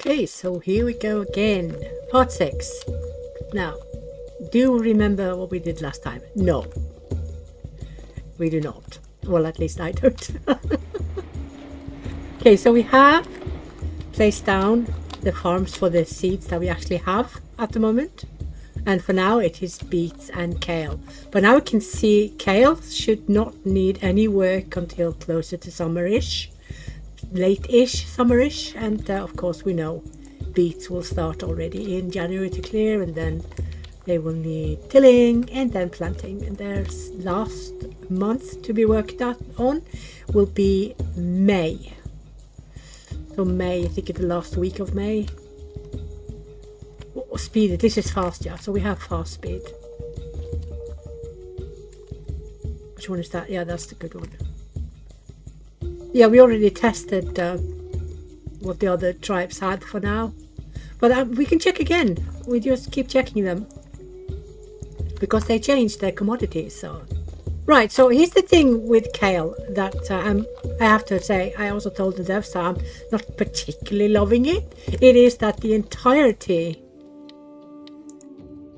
Okay, so here we go again. Part 6. Now, do you remember what we did last time? No, we do not. Well, at least I don't. Okay, so we have placed down the farms for the seeds that we actually have at the moment. And for now it is beets and kale. But now we can see kale should not need any work until closer to summerish. Late-ish summerish, and of course we know beets will start already in January to clear, and then they will need tilling and then planting, and their last month to be worked out on will be May. So May, I think it's the last week of May. Oh, speed, this is fast, yeah, so we have fast speed. Which one is that? Yeah, that's the good one. Yeah, we already tested what the other tribes had for now. But we can check again. We just keep checking them. Because they changed their commodities. So. Right, so here's the thing with kale that I have to say, I also told the devs that I'm not particularly loving it. It is that the entirety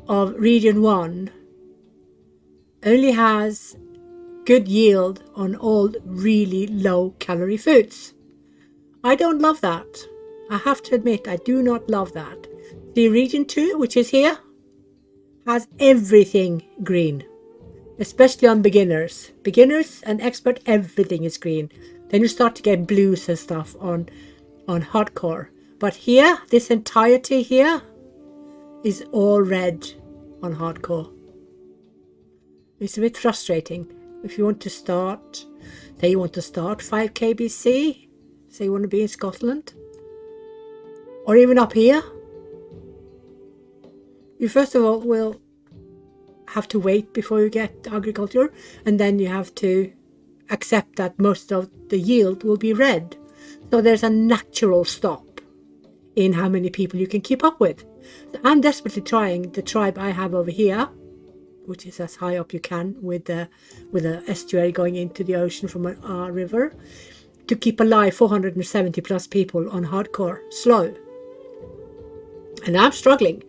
of Region 1 only has good yield on all really low calorie foods. I don't love that. I have to admit, I do not love that. The region 2, which is here, has everything green, especially on beginners. Beginners and expert, everything is green. Then you start to get blues and stuff on hardcore. But here, this entirety here is all red on hardcore. It's a bit frustrating. If you want to start, say you want to start 5k BC, say you want to be in Scotland, or even up here, you first of all will have to wait before you get agriculture, and then you have to accept that most of the yield will be red. So there's a natural stop in how many people you can keep up with. So I'm desperately trying the tribe I have over here, which is as high up you can with a estuary going into the ocean from a river, to keep alive 470 plus people on hardcore slow. And I'm struggling.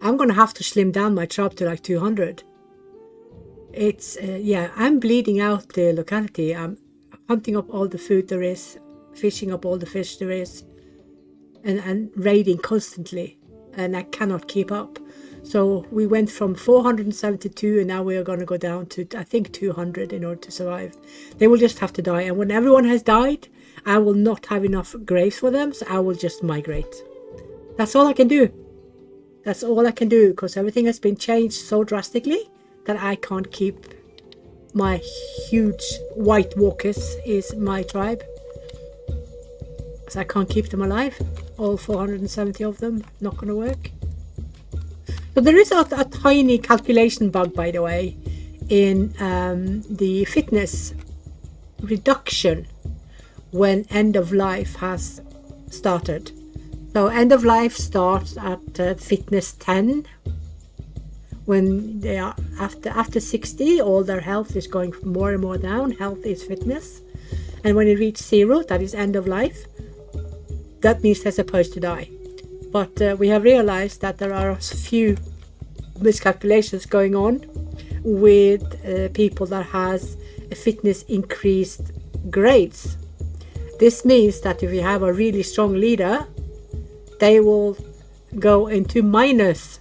I'm going to have to slim down my tribe to like 200. It's yeah, I'm bleeding out the locality. I'm hunting up all the food there is, fishing up all the fish there is, and raiding constantly, and I cannot keep up. So we went from 472 and now we are going to go down to, I think, 200 in order to survive. They will just have to die. And when everyone has died, I will not have enough graves for them. So I will just migrate. That's all I can do. That's all I can do, because everything has been changed so drastically that I can't keep my huge white walkers is my tribe. So I can't keep them alive. All 470 of them, not going to work. So there is a tiny calculation bug, by the way, in the fitness reduction when end of life has started. So end of life starts at fitness 10. When they are after 60, all their health is going more and more down. Health is fitness. And when you reach 0, that is end of life. That means they're supposed to die. But we have realized that there are a few miscalculations going on with people that has a fitness increased grades. This means that if you have a really strong leader, they will go into minus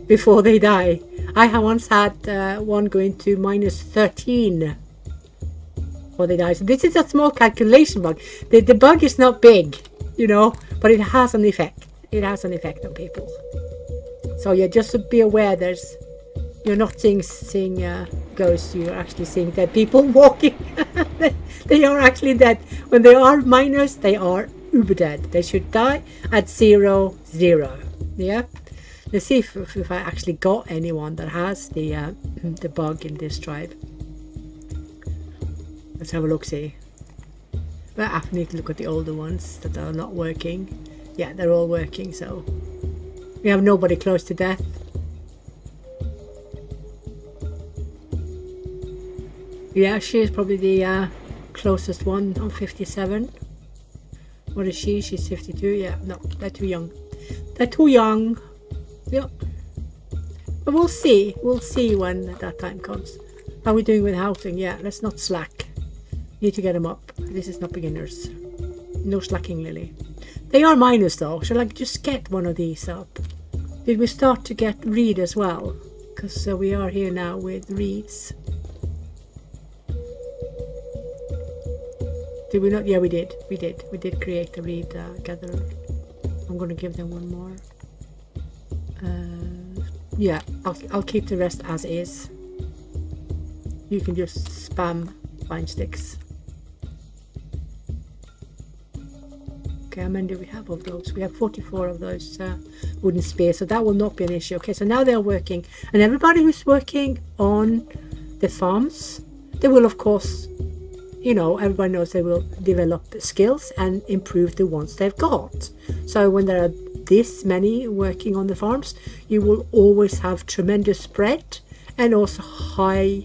before they die. I have once had one go into minus 13 before they die. So this is a small calculation bug. The bug is not big, you know, but it has an effect. It has an effect on people. So yeah, just to be aware, you're not seeing ghosts, you're actually seeing dead people walking. They are actually dead. When they are minus, they are uber dead. They should die at 0, 0. Yeah. Let's see if I actually got anyone that has the bug in this tribe. Let's have a look, see. But I need to look at the older ones that are not working. Yeah, they're all working, so we have nobody close to death. Yeah, she is probably the closest one on 57. What is she? She's 52. Yeah, no, they're too young. They're too young. Yep. But we'll see. We'll see when that time comes. How are we doing with housing? Yeah, let's not slack. Need to get them up. This is not beginners. No slacking, Lily. They are minors though. Shall I just get one of these up? Did we start to get reed as well? Because we are here now with reeds. Did we not? Yeah, we did. We did. We did create a reed gatherer. I'm going to give them one more. Yeah, I'll keep the rest as is. You can just spam vine sticks. Okay, how many do we have of those? We have 44 of those wooden spears, so that will not be an issue. Okay, so now they're working, and everybody who's working on the farms, they will, of course, you know, everybody knows they will develop skills and improve the ones they've got. So when there are this many working on the farms, you will always have tremendous spread and also high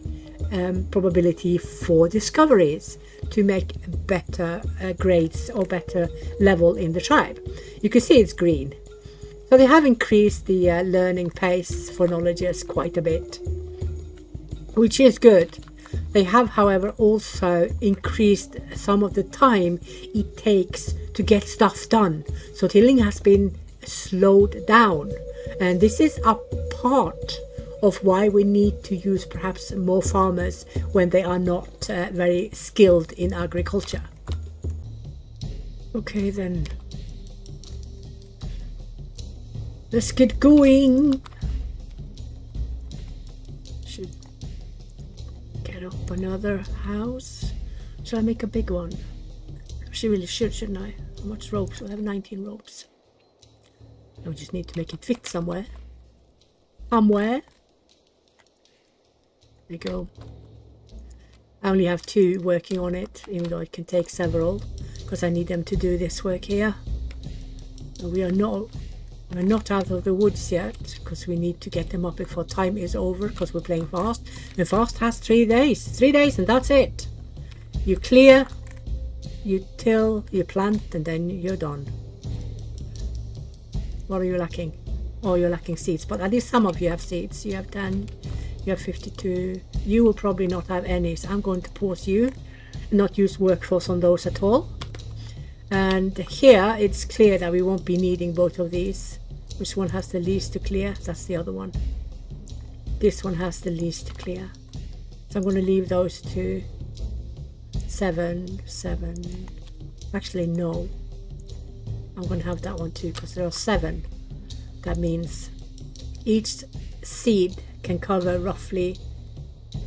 probability for discoveries to make better grades or better level in the tribe. You can see it's green. So they have increased the learning pace for knowledges quite a bit, which is good. They have, however, also increased some of the time it takes to get stuff done. So tilling has been slowed down, and this is a part of why we need to use perhaps more farmers when they are not very skilled in agriculture. Okay then, let's get going. Should get up another house. Should I make a big one? She really should, shouldn't I? How much ropes? We'll have 19 ropes. I just need to make it fit somewhere. Somewhere. There you go. I only have 2 working on it, even though it can take several, because I need them to do this work here. And we're not out of the woods yet, because we need to get them up before time is over, because we're playing fast. And fast has 3 days. 3 days and that's it. You clear, you till, you plant, and then you're done. What are you lacking? Oh, you're lacking seeds, but at least some of you have seeds. You have 10, you have 52. You will probably not have any, so I'm going to pause you and not use workforce on those at all. And here it's clear that we won't be needing both of these. Which one has the least to clear? That's the other one. This one has the least to clear. So I'm going to leave those 2. 7, 7. Actually, no. I'm going to have that one too, because there are 7. That means each seed can cover roughly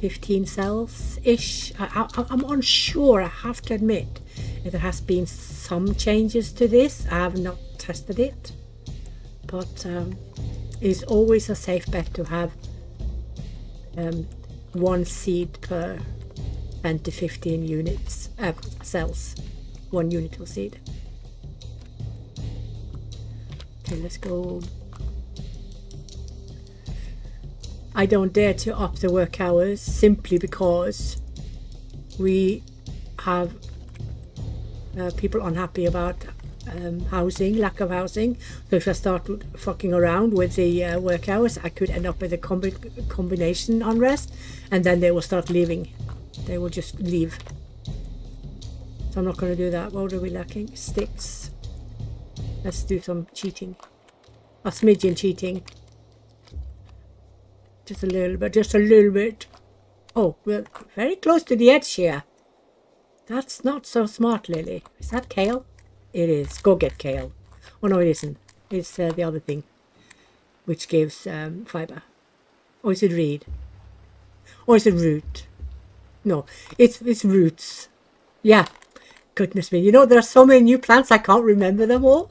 15 cells-ish. I'm unsure, I have to admit. There has been some changes to this. I have not tested it. But it's always a safe bet to have 1 seed per 10 to 15 units, cells. 1 unit per seed. Okay, let's go. I don't dare to up the work hours simply because we have people unhappy about housing, lack of housing. So if I start fucking around with the work hours, I could end up with a combination unrest, and then they will start leaving. They will just leave. So I'm not going to do that. What are we lacking? Sticks. Let's do some cheating. A smidgen cheating. Just a little bit, just a little bit. Oh, we're very close to the edge here. That's not so smart, Lily. Is that kale? It is. Go get kale. Oh no, it isn't. It's the other thing, which gives fiber. Or is it reed? Or is it root? No, it's roots. Yeah. Goodness me. You know, there are so many new plants, I can't remember them all.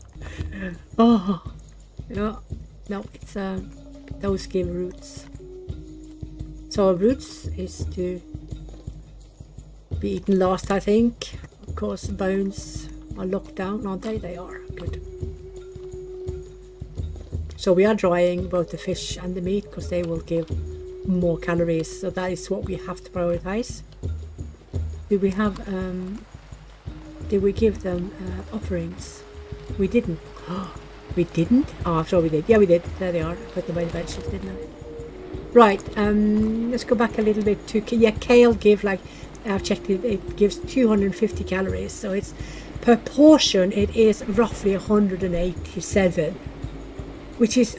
Oh, no, no, it's those give roots. So roots is to be eaten last, I think. Of course, bones are locked down, aren't they? They are. Good. So we are drying both the fish and the meat because they will give more calories. So that is what we have to prioritize. Do we have did we give them offerings? We didn't. We didn't? Oh, I'm sure we did. Yeah, we did. There they are. I put them by the benches, didn't I? Right, let's go back a little bit to, yeah, kale give, like, I've checked it, it gives 250 calories, so it's, per portion, it is roughly 187, which is,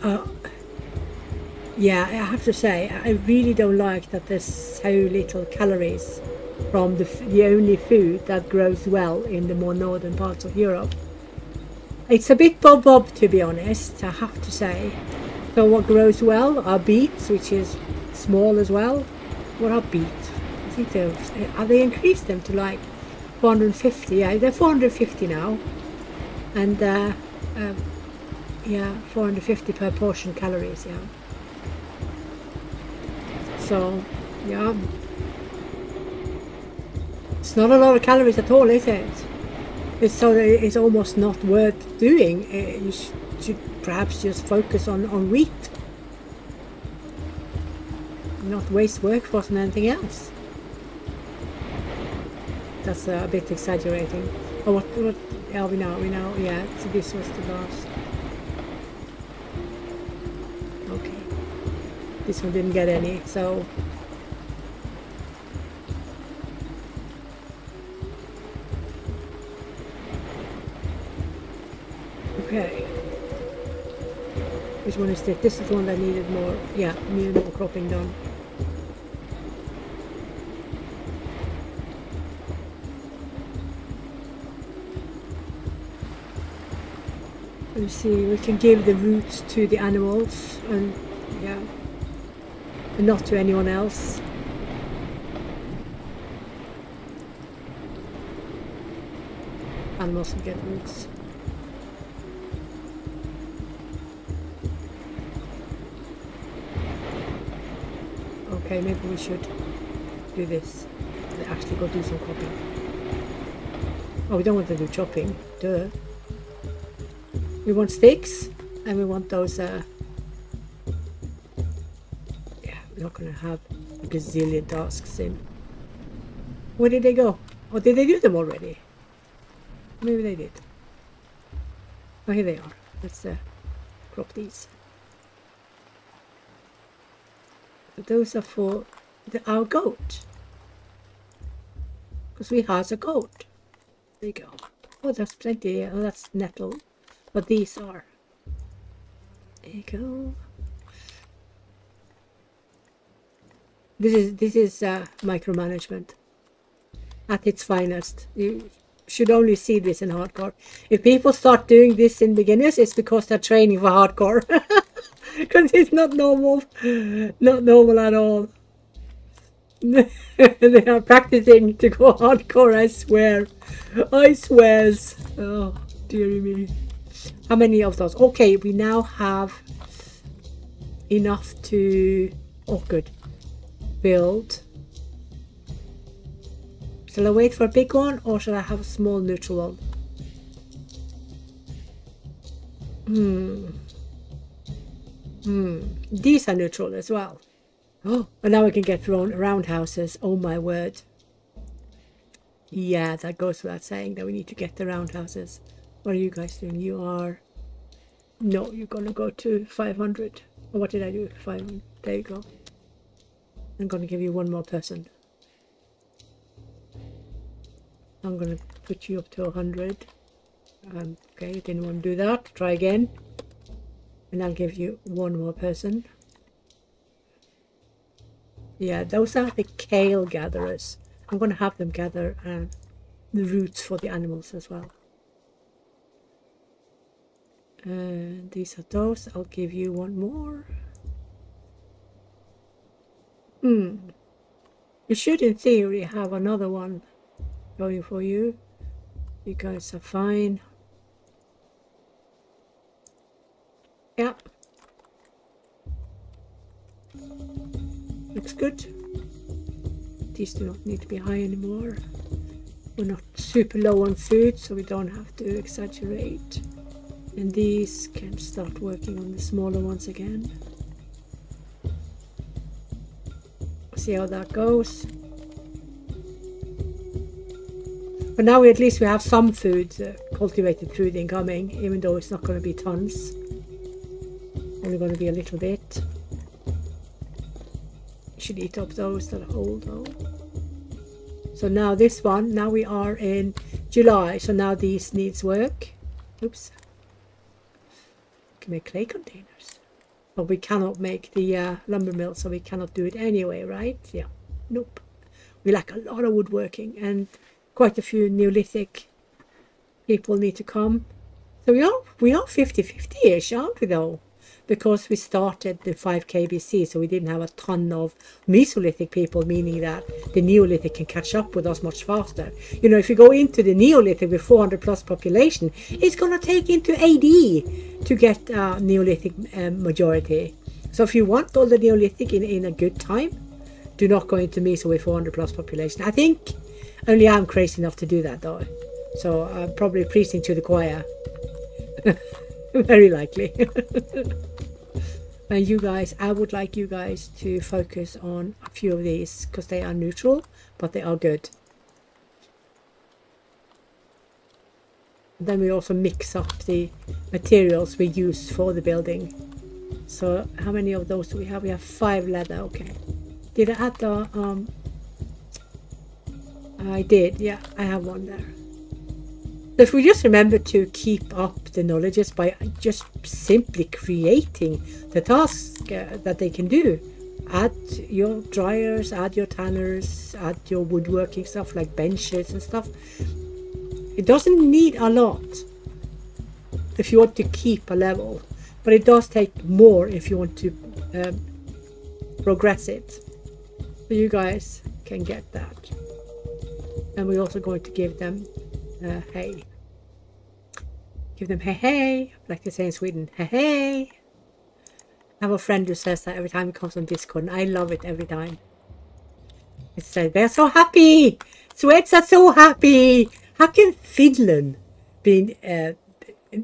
yeah, I have to say, I really don't like that there's so little calories from the only food that grows well in the more northern parts of Europe. It's a bit bob-bob, to be honest, I have to say. So what grows well are beets, which is small as well. What are beets? I think they increased them to like 450. Yeah, they're 450 now, and yeah, 450 per portion calories. Yeah. So yeah, it's not a lot of calories at all, is it? So it's almost not worth doing. You should perhaps just focus on wheat, not waste workforce on anything else. That's a bit exaggerating. Oh, what are we now? We know, yeah, so this was the last. Okay, this one didn't get any, so okay. Which one is this? This is the one that needed more, yeah, needed more cropping done. You see, we can give the roots to the animals, and yeah, and not to anyone else. Animals can get roots. Okay, maybe we should do this. Actually go do some cropping. Oh, we don't want to do chopping. Duh. We want sticks, and we want those, yeah, we're not going to have a gazillion tasks in. Where did they go? Or did they do them already? Maybe they did. Oh, here they are. Let's crop these. But those are for our goat. Because we have a goat. There you go. Oh, that's plenty. Oh, that's nettle. But these are. There you go. This is micromanagement at its finest. You should only see this in hardcore. If people start doing this in beginners, it's because they're training for hardcore. Because it's not normal. Not normal at all. They are practicing to go hardcore, I swear. I swears. Oh, dearie me. How many of those? Okay, we now have enough to, oh good, build. Shall I wait for a big one, or shall I have a small neutral one? These are neutral as well. Oh, and now we can get roundhouses. Oh my word. Yeah, that goes without saying that we need to get the roundhouses. What are you guys doing? You are... No, you're going to go to 500. Or what did I do? 500. There you go. I'm going to give you one more person. I'm going to put you up to 100. Okay, you didn't want to do that. Try again. And I'll give you one more person. Yeah, those are the kale gatherers. I'm going to have them gather the roots for the animals as well. And these are those. I'll give you one more. You should in theory have another one going for you. You guys are fine. Yeah. Looks good. These do not need to be high anymore. We're not super low on food, so we don't have to exaggerate. And these can start working on the smaller ones again. See how that goes. But now at least we have some food, cultivated food incoming, even though it's not going to be tons. Only going to be a little bit. Should eat up those that are old though. So now this one, now we are in July, so now these needs work. Oops. We can make clay containers. But we cannot make the lumber mill, so we cannot do it anyway, right? Yeah. Nope. We lack a lot of woodworking, and quite a few Neolithic people need to come. So we are 50-50-ish, aren't we though? Because we started the 5K BC, so we didn't have a ton of Mesolithic people, meaning that the Neolithic can catch up with us much faster. You know, if you go into the Neolithic with 400 plus population, it's going to take into AD to get Neolithic majority. So if you want all the Neolithic in a good time, do not go into Meso with 400 plus population. I think only I'm crazy enough to do that though. So I'm probably preaching to the choir. Very likely. And you guys, I would like you guys to focus on a few of these because they are neutral, but they are good. Then we also mix up the materials we use for the building. So how many of those do we have? We have 5 leather. Okay. Did I add the I did, yeah, I have one there. If we just remember to keep up the knowledges by just simply creating the tasks that they can do. Add your dryers, add your tanners, add your woodworking stuff like benches and stuff. It doesn't need a lot if you want to keep a level, but it does take more if you want to progress it. So you guys can get that. And we're also going to give them hay. Give them hey, like they say in Sweden. Hey. I have a friend who says that every time he comes on Discord, and I love it every time. It says they're so happy. Swedes are so happy. How can Finland be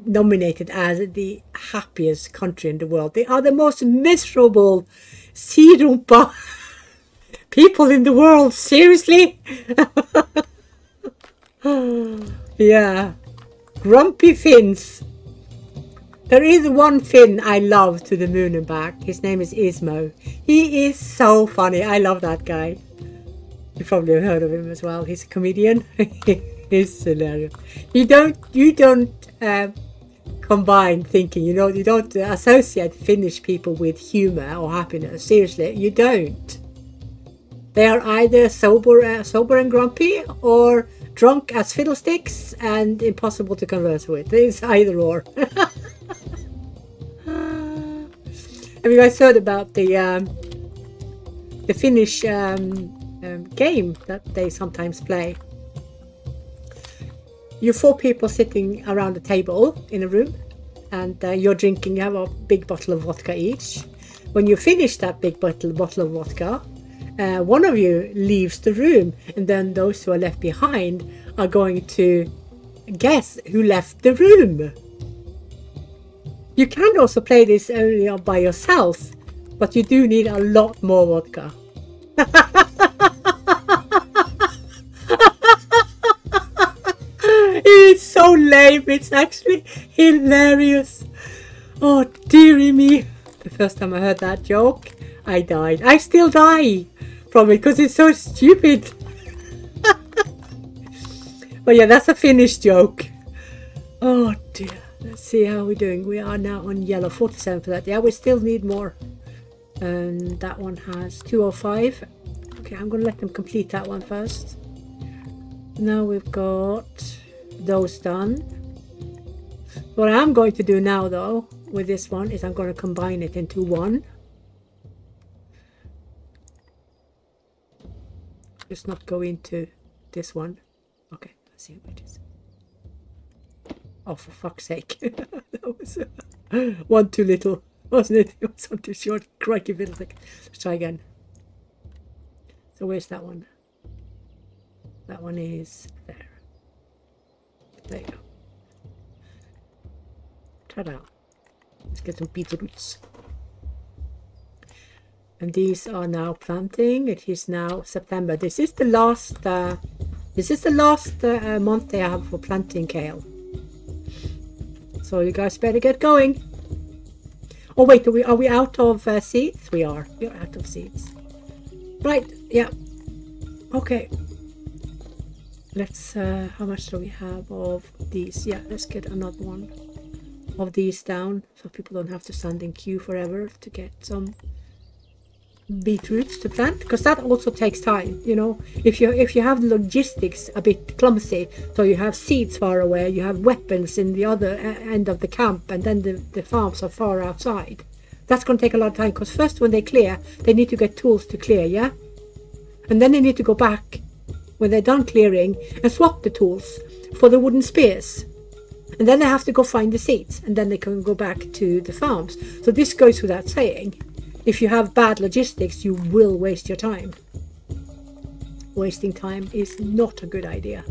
nominated as the happiest country in the world? They are the most miserable sirumpa people in the world. Seriously? Yeah, grumpy Finns. There is one Finn I love to the moon and back. His name is Ismo. He is so funny. I love that guy. You probably have heard of him as well. He's a comedian. He's hilarious. You don't combine thinking. You know, you don't associate Finnish people with humor or happiness. Seriously, you don't. They are either sober and grumpy, or drunk as fiddlesticks and impossible to converse with. It's either or. Have you guys heard about the Finnish game that they sometimes play? You're 4 people sitting around a table in a room, and you're drinking. You have a big bottle of vodka each. When you finish that big bottle of vodka, one of you leaves the room, and then those who are left behind are going to guess who left the room. You can also play this only by yourself, but you do need a lot more vodka. It's so lame, it's actually hilarious. Oh dearie me. The first time I heard that joke, I died. I still die from it because it's so stupid. But yeah, that's a Finnish joke. Oh dear. Let's see how we're doing. We are now on yellow, 47 for that. Yeah, we still need more. And that one has 205. Okay, I'm going to let them complete that one first. Now we've got those done. What I'm going to do now though with this one is I'm going to combine it into one. Just not go into this one. Okay, let's see what it is. Oh, for fuck's sake. That was one too little, wasn't it? It was one too short. Crikey fiddlestick. Let's try again. So where's that one? That one is there. There you go. Ta-da. Let's get some beetroots. And these are now planting. It is now September. This is the last This is the last month they have for planting kale. So you guys better get going. Oh wait, are we out of seeds? We are. We're out of seeds. Right, yeah. Okay. Let's, how much do we have of these? Yeah, let's get another one of these down so people don't have to stand in queue forever to get some beetroots to plant, because that also takes time. You know, if you have logistics a bit clumsy, so you have seeds far away, you have weapons in the other end of the camp, and then the farms are far outside, that's going to take a lot of time, because first when they clear, they need to get tools to clear, yeah, and then they need to go back when they're done clearing and swap the tools for the wooden spears, and then they have to go find the seeds, and then they can go back to the farms. So this goes without saying. If you have bad logistics, you will waste your time. Wasting time is not a good idea.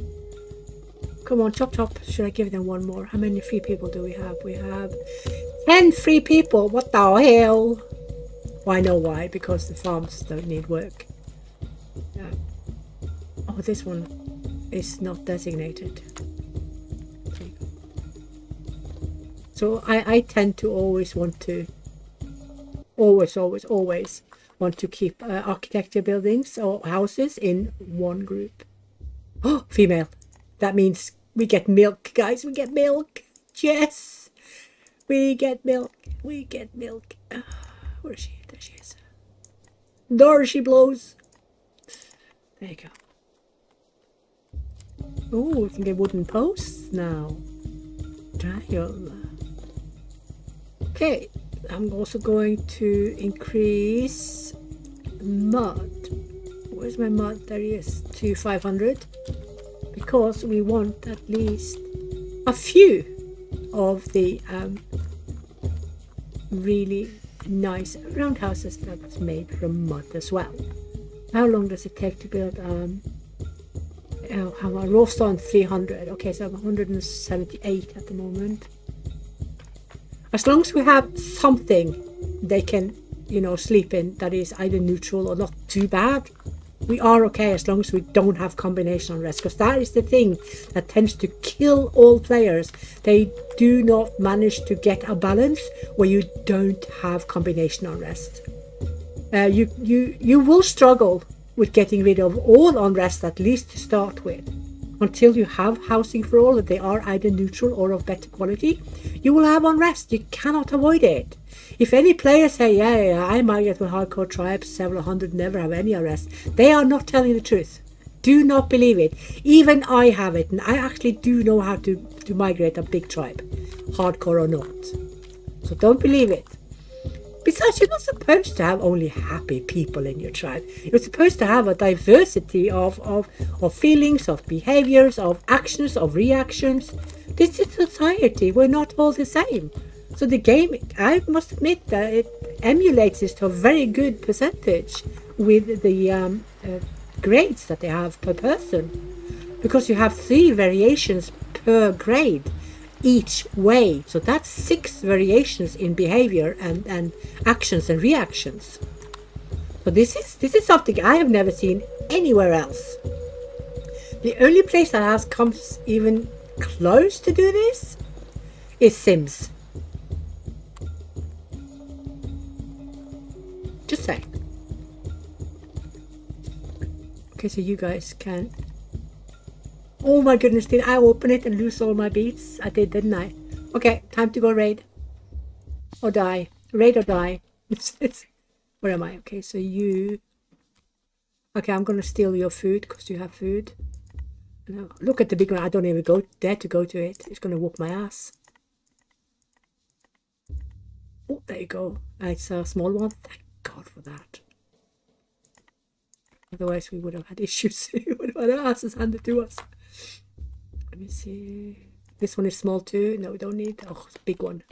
Come on, chop chop. Should I give them one more? How many free people do we have? We have 10 free people. What the hell? Well, I know why. Because the farms don't need work. Oh, this one is not designated. Okay. So I tend to always want to always want to keep architecture buildings or houses in one group. Oh, female. That means we get milk, guys. We get milk. Yes. We get milk. We get milk. Where is she? There she is. There she blows. There you go. Oh, we can get wooden posts now. Trial. Okay. I'm also going to increase mud. Where's my mud? There he is. To 500. Because we want at least a few of the really nice roundhouses that's made from mud as well. How long does it take to build how a raw stone? 300. Okay, so I'm 178 at the moment. As long as we have something they can, you know, sleep in that is either neutral or not too bad, we are okay, as long as we don't have combination unrest, because that is the thing that tends to kill all players. They do not manage to get a balance where you don't have combination unrest. You will struggle with getting rid of all unrest, at least to start with. Until you have housing for all, that they are either neutral or of better quality, you will have unrest. You cannot avoid it. If any players say, yeah, I migrate with hardcore tribes, several hundred never have any unrest, they are not telling the truth. Do not believe it. Even I have it, and I actually do know how to migrate a big tribe, hardcore or not. So don't believe it. Besides, you're not supposed to have only happy people in your tribe. You're supposed to have a diversity of feelings, of behaviors, of actions, of reactions. This is society. We're not all the same. So the game, I must admit that it emulates this to a very good percentage with the grades that they have per person. Because you have 3 variations per grade each way, so that's 6 variations in behavior and actions and reactions. So this is something I have never seen anywhere else. The only place that has comes even close to do this is Sims. Just saying. Okay, so you guys can. Oh my goodness, did I open it and lose all my beats? I did, didn't I? Okay, time to go raid. Or die. Raid or die. Where am I? Okay, so you... Okay, I'm going to steal your food because you have food. No, look at the big one. I don't even dare to go to it. It's going to whoop my ass. Oh, there you go. It's a small one. Thank God for that. Otherwise, we would have had issues. We would have had our asses handed to us. Let me see. This one is small too. No, we don't need. Oh, it's a big one.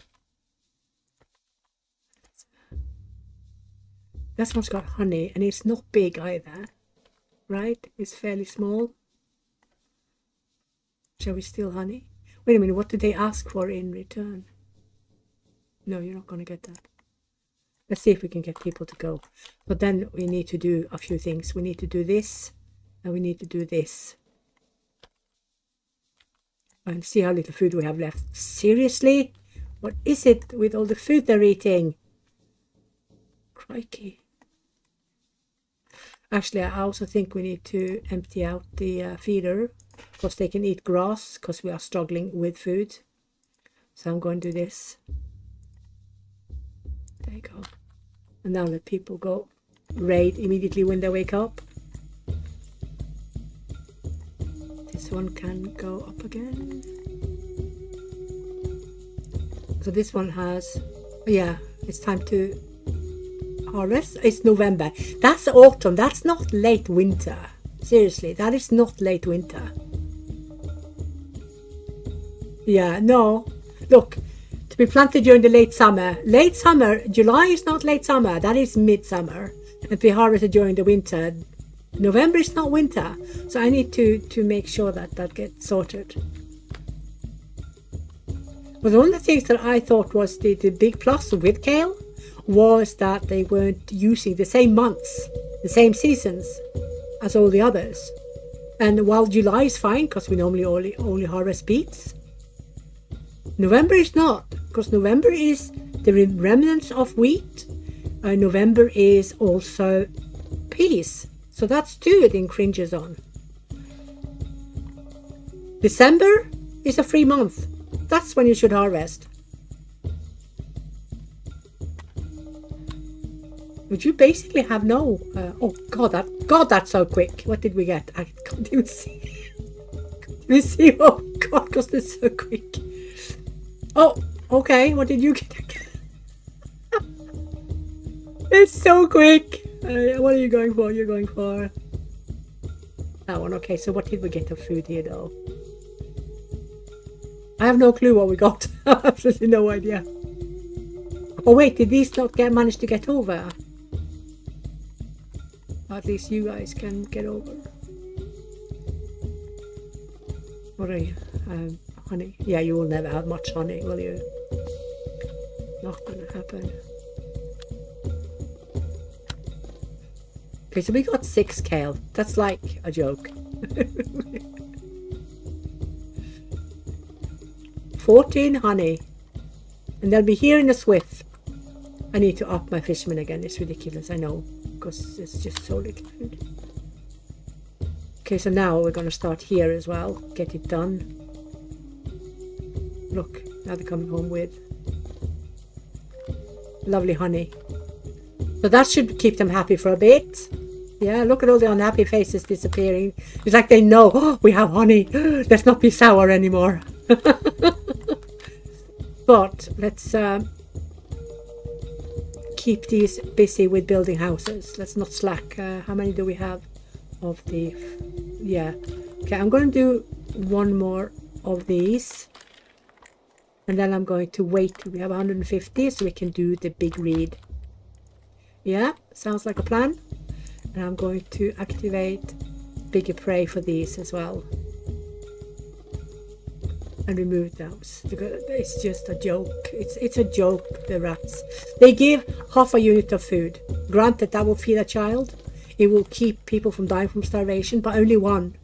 This one's got honey, and it's not big either. Right? It's fairly small. Shall we steal honey? Wait a minute. What did they ask for in return? No, you're not going to get that. Let's see if we can get people to go. But then we need to do a few things. We need to do this, and we need to do this. And see how little food we have left. Seriously? What is it with all the food they're eating? Crikey. Actually, I also think we need to empty out the feeder, because they can eat grass, because we are struggling with food. So I'm going to do this. There you go. And now let people go raid immediately when they wake up. This one can go up again. So this one has, yeah, it's time to harvest. It's November. That's autumn. That's not late winter. Seriously, that is not late winter. Yeah, no. Look, to be planted during the late summer. Late summer, July is not late summer. That is midsummer. And to be harvested during the winter. November is not winter. So I need to make sure that that gets sorted. But one of the things that I thought was the big plus with kale was that they weren't using the same months, the same seasons as all the others. And while July is fine, because we normally only harvest beets, November is not, because November is the remnants of wheat. November is also peas. So that's two it infringes on. December is a free month. That's when you should harvest. Would you basically have no... oh, God, that's so quick. What did we get? I can't even see. Can't even see. Oh, God, because it's so quick. Oh, okay. What did you get? It's so quick. What are you going for? You're going for that one. Okay, so what did we get of food here, though? I have no clue what we got. Absolutely no idea. Oh, wait. Did these not manage to get over? At least you guys can get over. What are you? Honey? Yeah, you will never have much honey, will you? Not gonna happen. Okay, so we got 6 kale. That's like a joke. 14 honey. And they'll be here in a swift. I need to up my fisherman again. It's ridiculous, I know. Because it's just so little food. Okay, so now we're going to start here as well. Get it done. Look, now they're coming home with lovely honey. So that should keep them happy for a bit. Yeah, look at all the unhappy faces disappearing. It's like they know, oh, we have honey. Let's not be sour anymore. But let's keep these busy with building houses. Let's not slack. How many do we have of the... Yeah. Okay, I'm going to do one more of these. And then I'm going to wait till we have 150 so we can do the big read. Yeah, sounds like a plan. And I'm going to activate bigger prey for these as well. And remove those. It's just a joke. It's a joke, the rats. They give half a unit of food. Granted, that will feed a child. It will keep people from dying from starvation, but only one.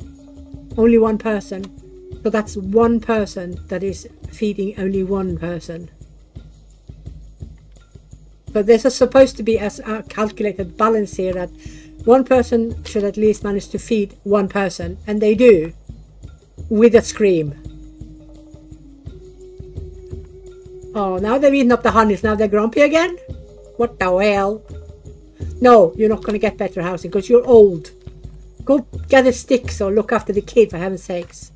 Only one person. So that's one person that is feeding only one person. But there's supposed to be a calculated balance here that one person should at least manage to feed one person. And they do. With a scream. Oh, now they've eaten up the honeys. Now they're grumpy again? What the hell? No, you're not going to get better housing because you're old. Go gather sticks or look after the kid, for heaven's sakes.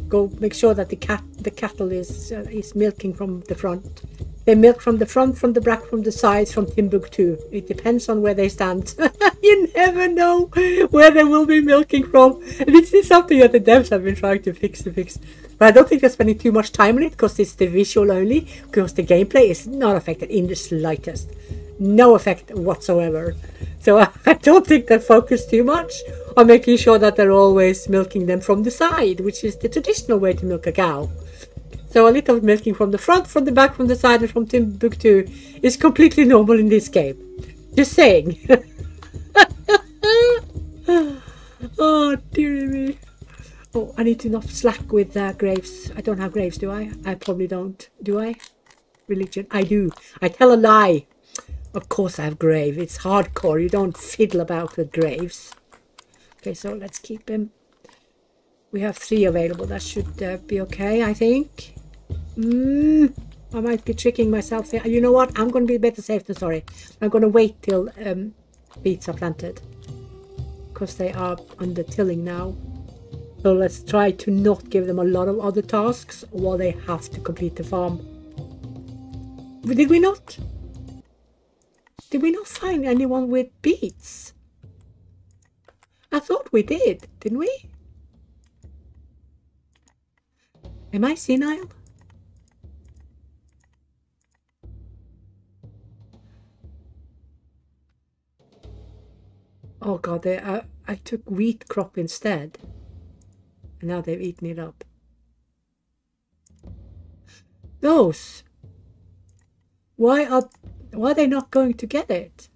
Go make sure that the cattle is milking from the front. They milk from the front, from the back, from the sides, from Timbuktu. It depends on where they stand. You never know where they will be milking from. And this is something that the devs have been trying to fix. But I don't think they're spending too much time on it because it's the visual only. Because the gameplay is not affected in the slightest. No effect whatsoever. So I don't think they focus too much on making sure that they're always milking them from the side, which is the traditional way to milk a cow. So a little milking from the front, from the back, from the side, and from Timbuktu is completely normal in this game. Just saying. Oh, dearie me. Oh, I need to not slack with graves. I don't have graves, do I? I probably don't. Do I? Religion. I do. I tell a lie. Of course I have grave. It's hardcore. You don't fiddle about with graves. Okay, so let's keep him. We have 3 available. That should be okay, I think. I might be tricking myself there. You know what? I'm going to be better safe than sorry. I'm going to wait till beets are planted. Because they are under tilling now. So let's try to not give them a lot of other tasks while they have to complete the farm. Did we not? Did we not find anyone with beets? I thought we did, didn't we? Am I senile? Oh god, I took wheat crop instead. And now they've eaten it up. Those. Why are they not going to get it?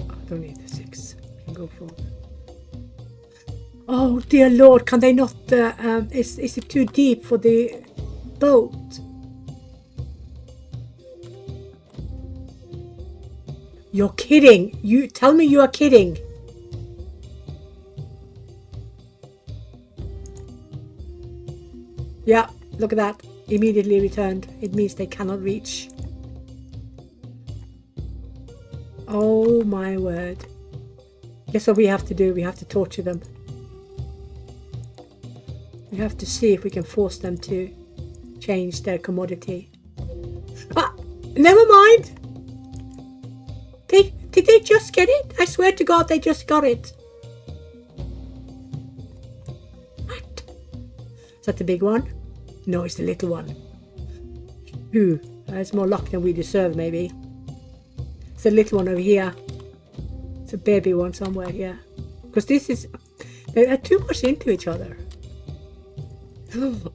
I don't need the 6. I can go for. Oh dear Lord, can they not? Is it too deep for the boat? You're kidding. You tell me you are kidding. Yeah, look at that. Immediately returned. It means they cannot reach. Oh my word. Guess what we have to do? We have to torture them. We have to see if we can force them to change their commodity. Ah, never mind. Did they just get it? I swear to God they just got it. What? Is that the big one? No, it's the little one. Ooh, that's more luck than we deserve, maybe. It's the little one over here. It's a baby one somewhere here. Because this is... They are too much into each other.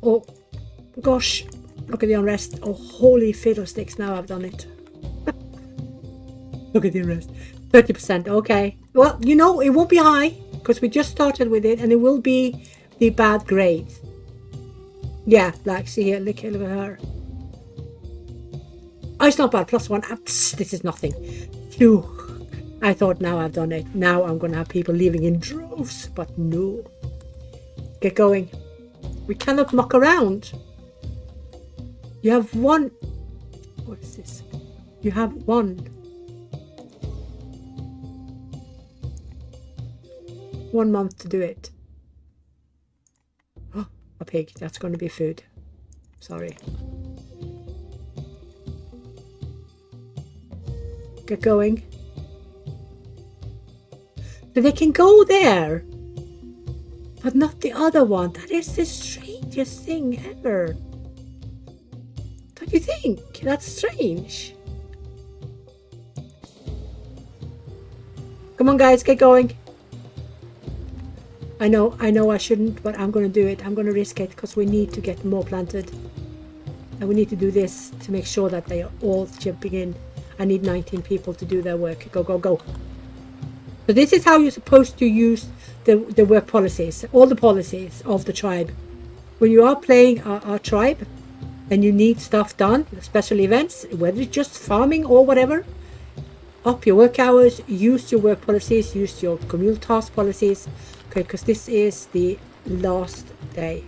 Oh, gosh. Look at the unrest. Oh, holy fiddlesticks, now I've done it. Look at the unrest. 30%, okay. Well, you know, it won't be high, because we just started with it, and it will be the bad grade. Yeah, like, see here, look at her. Oh, it's not bad, +1. This is nothing. Phew. I thought now I've done it. Now I'm going to have people leaving in droves, but no. Get going. We cannot muck around. You have one. What is this? You have one. 1 month to do it. Oh, a pig. That's going to be food. Sorry. Get going. So they can go there, but not the other one. That is the strangest thing ever. Don't you think? That's strange. Come on, guys, get going. I know I shouldn't, but I'm going to do it. I'm going to risk it because we need to get more planted. And we need to do this to make sure that they are all chipping in. I need 19 people to do their work. Go, go, go. So this is how you're supposed to use the work policies, all the policies of the tribe. When you are playing our tribe and you need stuff done, special events, whether it's just farming or whatever, up your work hours, use your work policies, use your communal task policies. Okay, because this is the last day.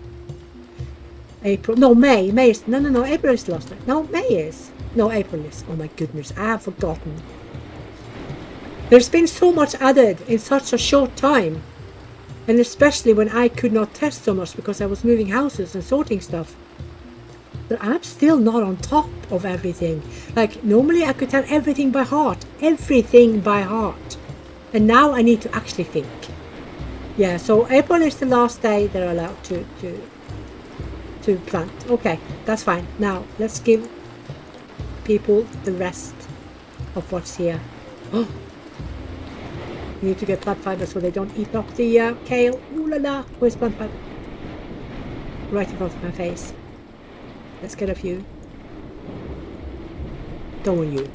April, no, May is, no, April is the last day. No, May is. No, April is. Oh my goodness, I have forgotten. There's been so much added in such a short time. And especially when I could not test so much because I was moving houses and sorting stuff. But I'm still not on top of everything. Like, normally I could tell everything by heart. Everything by heart. And now I need to actually think. Yeah, so April is the last day they're allowed to plant. Okay, that's fine. Now, let's give people the rest of what's here. Oh, we need to get plant fiber so they don't eat up the kale. Ooh la la, where's plant fiber? Right in front of my face. Let's get a few. Don't want you.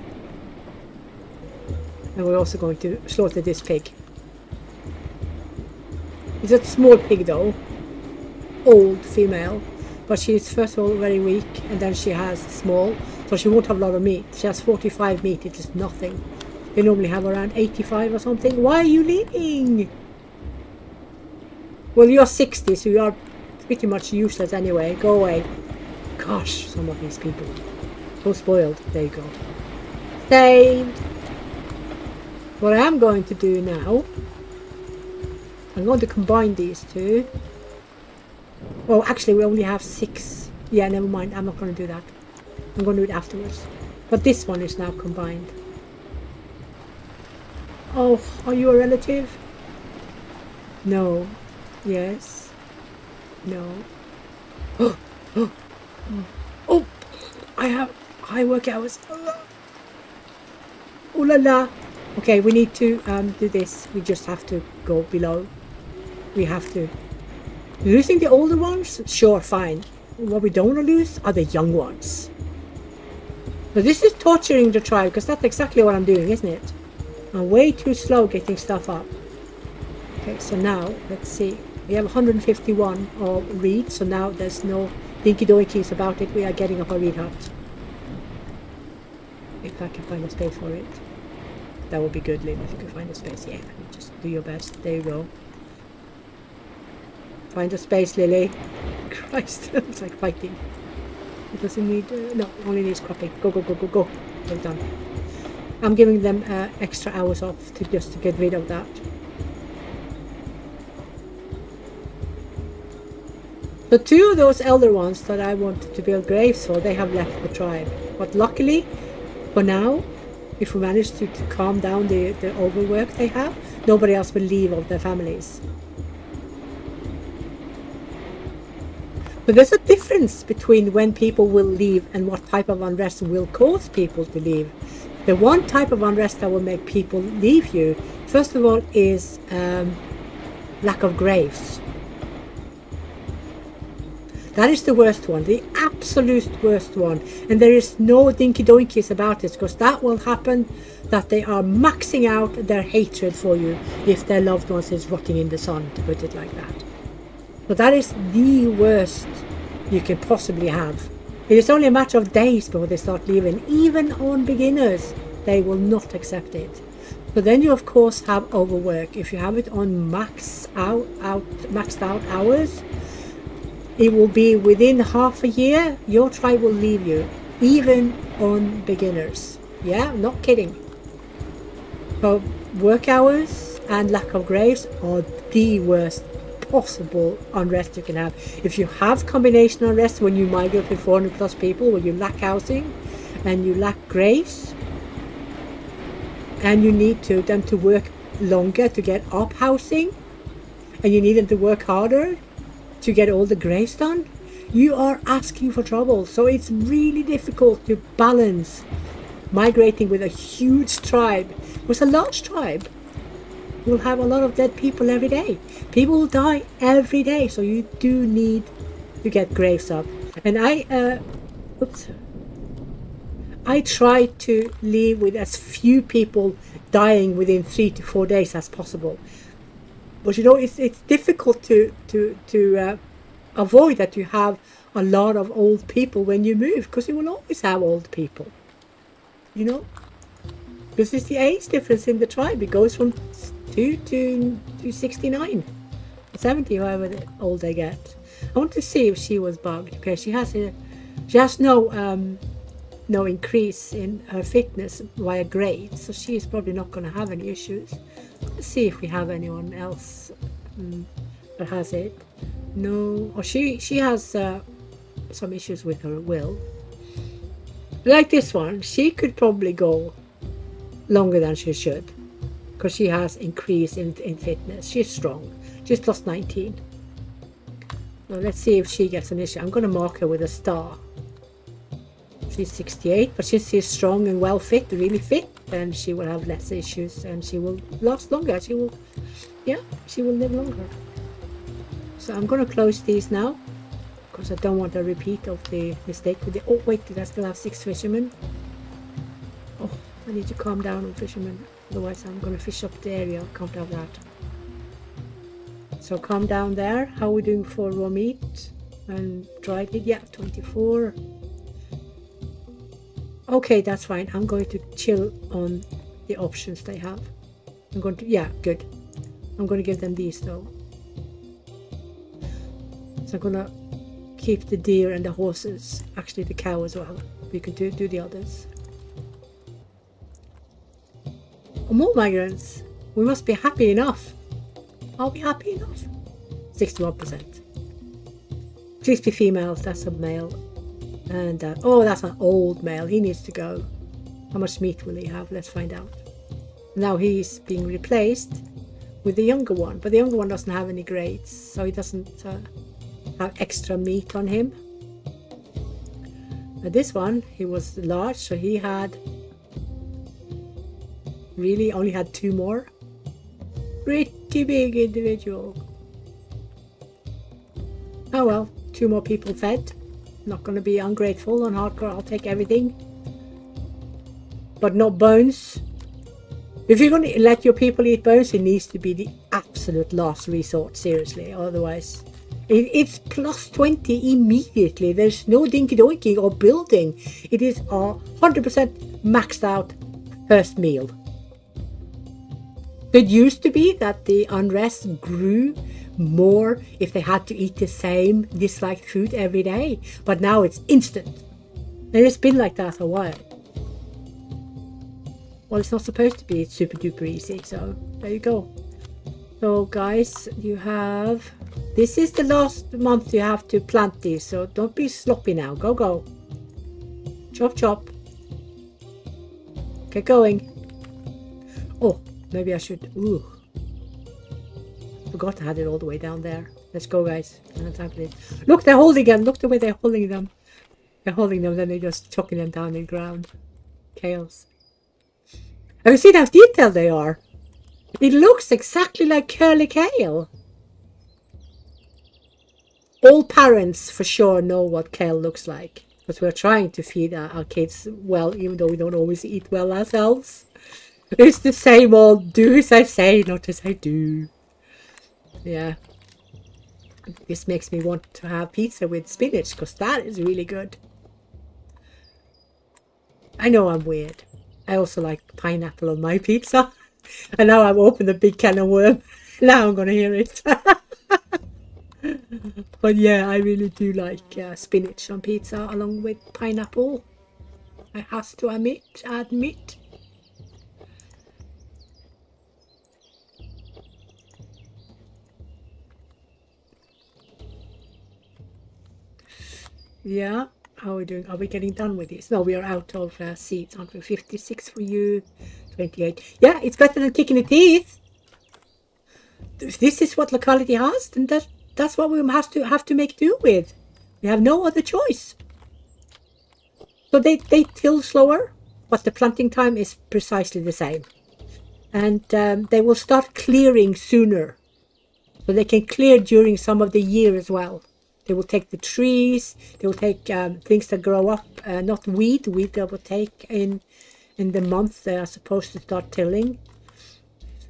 And we're also going to slaughter this pig. It's a small pig though. Old female. But she's first of all very weak, and then she has small. So she won't have a lot of meat. She has 45 meat, it is nothing. They normally have around 85 or something. Why are you leaving? Well, you're 60, so you are pretty much useless anyway. Go away. Gosh, some of these people. So spoiled. There you go. Saved. What I am going to do now, I'm going to combine these two. Oh, actually, we only have 6. Yeah, never mind. I'm not going to do that. I'm going to do it afterwards. But this one is now combined. Oh, are you a relative? No. Yes. No. Oh, oh, oh. I have high work hours. Oh la la. Okay, we need to do this. We just have to go below. We have to. Losing the older ones? Sure, fine. What we don't want to lose are the young ones. So this is torturing the tribe, because that's exactly what I'm doing, isn't it? I'm way too slow getting stuff up. Okay, so now, let's see. We have 151 of reed, so now there's no dinky doinkies about it. We are getting up a reed hut. If I can find a space for it. That would be good, Lynn, if you can find a space. Yeah, just do your best. There you go. Find a space, Lily. Christ, it's like fighting. It doesn't need... no, only needs cropping. Go, go, go, go, go. Well done. I'm giving them extra hours off to just to get rid of that. So 2 of those elder ones that I wanted to build graves for, they have left the tribe. But luckily, for now, if we manage to calm down the overwork they have, nobody else will leave of their families. But there's a difference between when people will leave and what type of unrest will cause people to leave. The one type of unrest that will make people leave you, first of all, is lack of graves. That is the worst one, the absolute worst one. And there is no dinky doinkies about this, because that will happen, that they are maxing out their hatred for you if their loved ones is rotting in the sun, to put it like that. But that is the worst you can possibly have. It is only a matter of days before they start leaving. Even on beginners, they will not accept it. So then you of course have overwork. If you have it on maxed out hours, it will be within half a year, your tribe will leave you, even on beginners. Yeah, not kidding. So work hours and lack of graves are the worst possible unrest you can have. If you have combination unrest when you migrate with 400 plus people, when you lack housing and you lack graves, and you need them to work longer to get up housing, and you need them to work harder to get all the graves done, you are asking for trouble. So it's really difficult to balance migrating with a huge tribe. With a large tribe, you'll have a lot of dead people every day. People will die every day, so you do need to get graves up. And I try to live with as few people dying within 3 to 4 days as possible. But you know, it's difficult to avoid that you have a lot of old people when you move, because you will always have old people, you know, because it's the age difference in the tribe. It goes from 2 to 69, 70, however old they get. I want to see if she was bugged, because she has no increase in her fitness via grade, so she is probably not going to have any issues. Let's see if we have anyone else that has it. No, or she has some issues with her will. Like this one, she could probably go longer than she should, because she has increase in fitness. She's strong. She's plus 19. So let's see if she gets an issue. I'm going to mark her with a star. She's 68, but she's strong and well fit, really fit, and she will have less issues, and she will last longer. She will live longer. So I'm going to close these now, because I don't want a repeat of the mistake with the... Oh wait, did I still have 6 fishermen? Oh, I need to calm down on fishermen. Otherwise I'm going to fish up the area. Can't have that. So calm down there. How are we doing for raw meat and dried meat? Yeah, 24. Okay, that's fine. I'm going to chill on the options they have. I'm going to, yeah, good. I'm going to give them these though. So I'm going to keep the deer and the horses, actually the cow as well. We can do the others. More migrants. We must be happy enough. Are we happy enough? 61%. Please be females. That's a male. And oh, that's an old male. He needs to go. How much meat will he have? Let's find out. Now he's being replaced with the younger one, but the younger one doesn't have any grades, so he doesn't have extra meat on him. This one, he was large, so he had really only had 2 more. Pretty big individual. Oh well, 2 more people fed. Not going to be ungrateful on hardcore. I'll take everything, but not bones. If you're going to let your people eat bones, it needs to be the absolute last resort, seriously. Otherwise, it's plus 20 immediately. There's no dinky doinking or building. It is 100% maxed out first meal. It used to be that the unrest grew more if they had to eat the same disliked food every day, but now it's instant. And it's been like that a while. Well, it's not supposed to be. It's super duper easy, so there you go. So guys, you have, this is the last month you have to plant these, so don't be sloppy now. Go. Chop chop. Get going. Oh, maybe I should, ooh. Forgot I had it all the way down there. Let's go, guys. Look, they're holding them. Look the way they're holding them. They're holding them, then they're just chucking them down in the ground. Chaos. Have you seen how detailed they are? It looks exactly like curly kale. All parents for sure know what kale looks like, because we're trying to feed our kids well, even though we don't always eat well ourselves. It's the same old do as I say, not as I do. Yeah. This makes me want to have pizza with spinach, because that is really good. I know I'm weird. I also like pineapple on my pizza. And now I've opened a big can of worm. Now I'm going to hear it. But yeah, I really do like spinach on pizza along with pineapple. I have to admit. Yeah, how are we doing? Are we getting done with this? No, we are out of seeds, aren't we? 56 for you, 28. Yeah, it's better than kicking the teeth. If this is what locality has, then that's what we have to make do with. We have no other choice. So they till slower, but the planting time is precisely the same. And they will start clearing sooner. So they can clear during some of the year as well. They will take the trees, they will take things that grow up, not weed they will take in the month they are supposed to start tilling.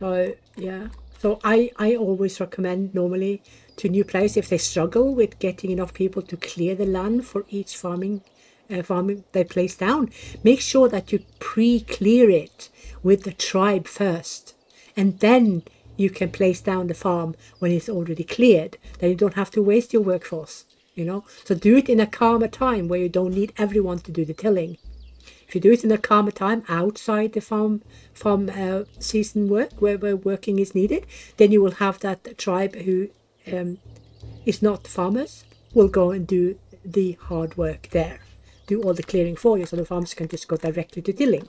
So yeah, so I always recommend normally to new players, if they struggle with getting enough people to clear the land for each farming they place down, make sure that you pre-clear it with the tribe first, and then you can place down the farm when it's already cleared. Then you don't have to waste your workforce, you know. So do it in a calmer time where you don't need everyone to do the tilling. If you do it in a calmer time outside the farm season work, where working is needed, then you will have that tribe who is not farmers will go and do the hard work there, do all the clearing for you, so the farmers can just go directly to tilling.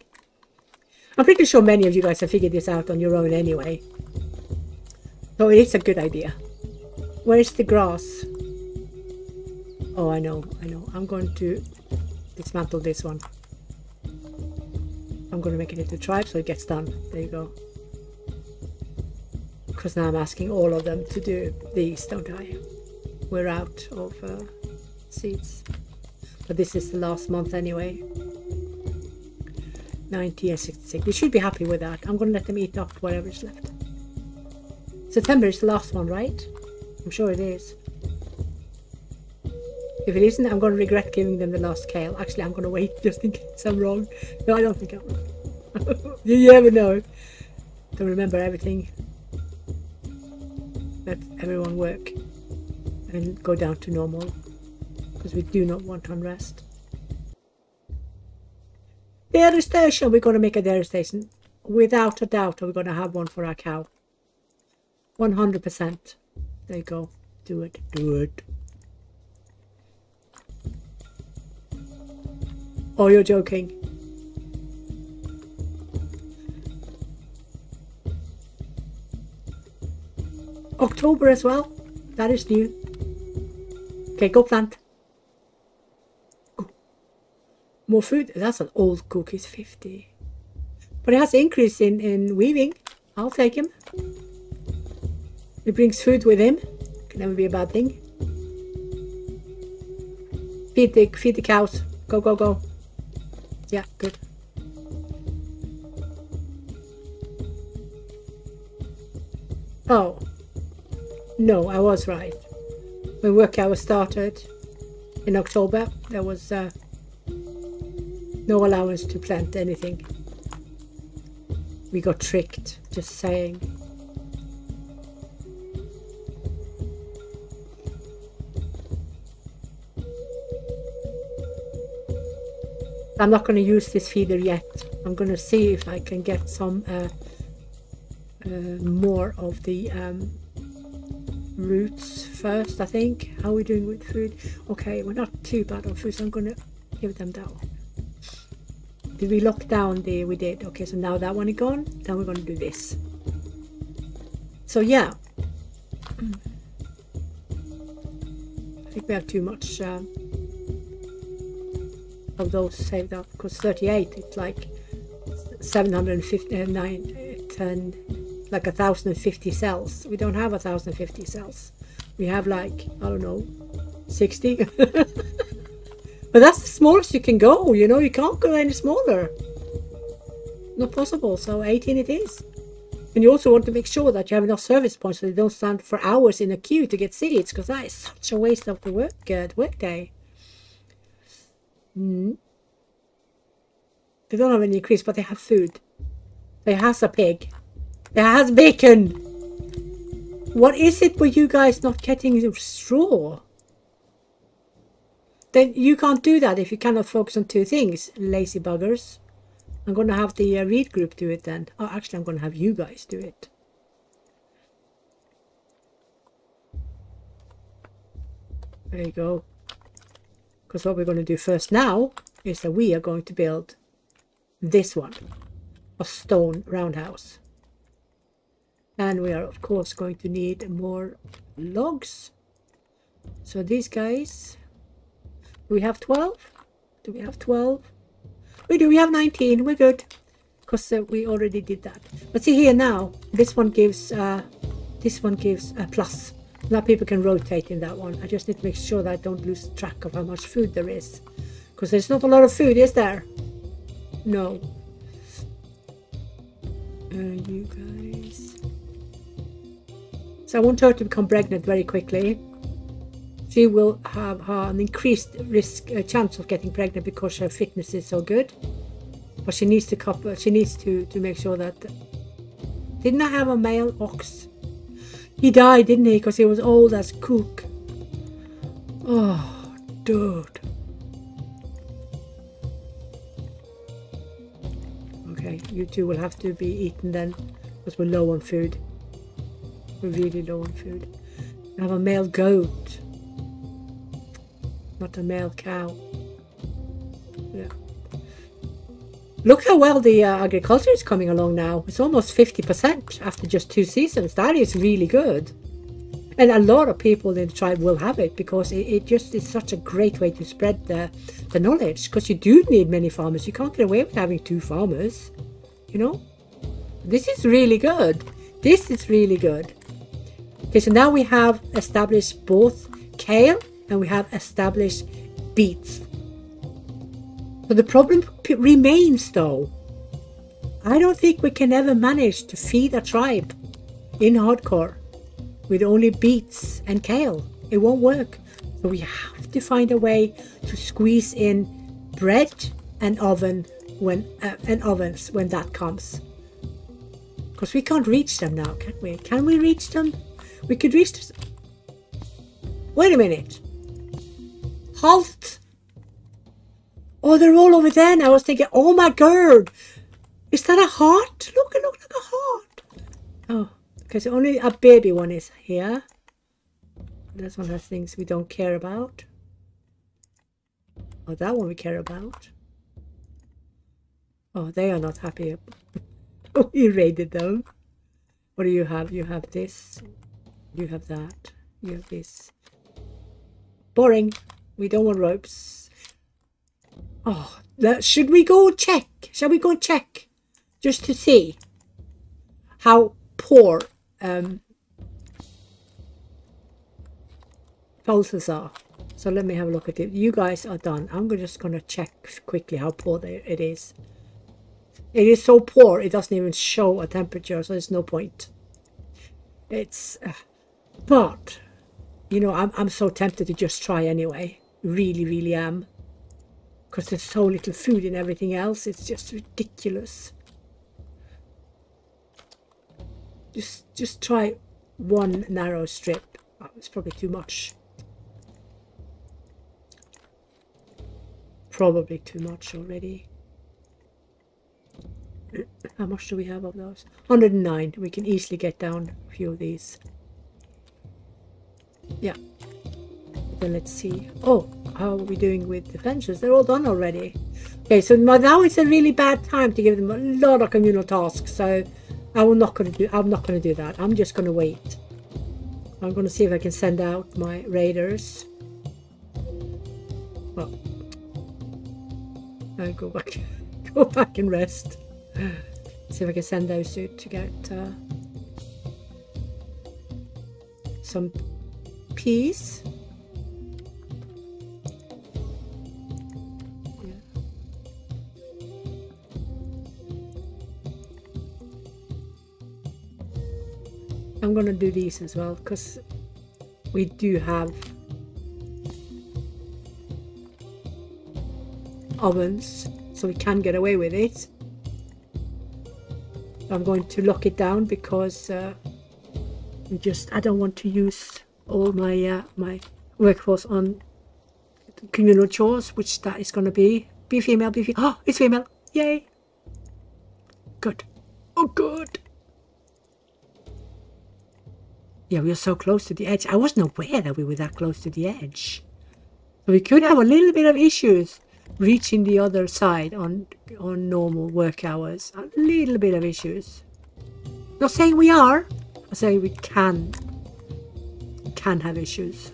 I'm pretty sure many of you guys have figured this out on your own anyway. So it's a good idea. Where's the grass? Oh, I know. I'm going to dismantle this one. I'm going to make it into tribe so it gets done. There you go. Because now I'm asking all of them to do these, don't I? We're out of seeds. But this is the last month anyway. 90 and 66. We should be happy with that. I'm going to let them eat up whatever's left. September is the last one, right? I'm sure it is. If it isn't, I'm going to regret giving them the last kale. Actually, I'm going to wait just in case I'm wrong. No, I don't think I'm wrong. You never know. Don't remember everything. Let everyone work and go down to normal, because we do not want unrest. Dairy station. We're going to make a dairy station. Without a doubt, we're going to have one for our cow. 100%. There you go. Do it. Do it. Oh, you're joking. October as well. That is new. Okay, go plant. Oh. More food. That's an old cook. He's 50. But it has increase in weaving. I'll take him. He brings food with him. Can never be a bad thing. Feed the cows. Go, go, go. Yeah, good. Oh. No, I was right. When work hours started in October, there was no allowance to plant anything. We got tricked, just saying. I'm not going to use this feeder yet. I'm going to see if I can get some more of the roots first, I think. How are we doing with food? Okay, we're not too bad on food, so I'm going to give them that one. Did we lock down the... We did. Okay, so now that one is gone. Then we're going to do this. So yeah. I think we have too much... of those saved up, because 38, it's like 759, 10, like 1,050 cells. We don't have 1,050 cells. We have like, I don't know, 60. But that's the smallest you can go, you know. You can't go any smaller. Not possible. So 18 it is. And you also want to make sure that you have enough service points so you don't stand for hours in a queue to get seats, because that is such a waste of the work day. They don't have any increase, but they have food. They has a pig. They has bacon. What is it with you guys not getting straw? Then you can't do that if you cannot focus on two things, lazy buggers. I'm going to have the read group do it then. Oh, actually, I'm going to have you guys do it. There you go. Because what we're going to do first now is that we are going to build this one, a stone roundhouse. And we are, of course, going to need more logs. So these guys, do we have 12? Do we have 12? We do, we have 19, we're good. Because we already did that. But see here now, this one gives a plus. Now people can rotate in that one. I just need to make sure that I don't lose track of how much food there is. Because there's not a lot of food, is there? No. You guys. So I want her to become pregnant very quickly. She will have an increased chance of getting pregnant because her fitness is so good. But she needs to make sure that... Didn't I have a male ox? He died, didn't he? Because he was old as cook. Oh, dude. Okay, you two will have to be eaten then, because we're low on food. We're really low on food. I have a male goat, not a male cow. Yeah. Look how well the agriculture is coming along now. It's almost 50% after just 2 seasons. That is really good. And a lot of people in the tribe will have it because it just is such a great way to spread the knowledge. Because you do need many farmers. You can't get away with having 2 farmers. You know? This is really good. This is really good. Okay, so now we have established both kale and we have established beets. But the problem remains though. I don't think we can ever manage to feed a tribe in hardcore with only beets and kale. It won't work. So we have to find a way to squeeze in bread and ovens when that comes. Because we can't reach them now, can we? Can we reach them? We could reach them. Wait a minute. Halt. Oh, they're all over there. And I was thinking, oh my god. Is that a heart? Look, it looks like a heart. Oh, because only a baby one is here. That's one of the things we don't care about. Oh, that one we care about. Oh, they are not happy. We raided them. What do you have? You have this. You have that. You have this. Boring. We don't want ropes. Oh, should we go check? Shall we go check? Just to see how poor pulses are. So let me have a look at it. You guys are done. I'm just going to check quickly how poor it is. It is so poor it doesn't even show a temperature, so there's no point. It's but you know, I'm so tempted to just try anyway. Really, really am. Because there's so little food and everything else. It's just ridiculous. Just try one narrow strip. Oh, it's probably too much. Probably too much already. How much do we have of those? 109. We can easily get down a few of these. Yeah. Then let's see. Oh, how are we doing with the fences? They're all done already. Okay, so now it's a really bad time to give them a lot of communal tasks. So I'm not going to do that. I'm just going to wait. I'm going to see if I can send out my raiders. Well, I'll go back and rest. See if I can send those out to get some peas. Yeah. I'm gonna do these as well because we do have ovens, so we can get away with it. I'm going to lock it down because I don't want to use all my my workforce on communal chores, which that is going to be. Be female, be female. Oh, it's female. Yay. Good. Oh, good. Yeah, we are so close to the edge. I wasn't aware that we were that close to the edge. So we could have a little bit of issues reaching the other side on normal work hours. A little bit of issues. Not saying we are. I'm saying we can have issues.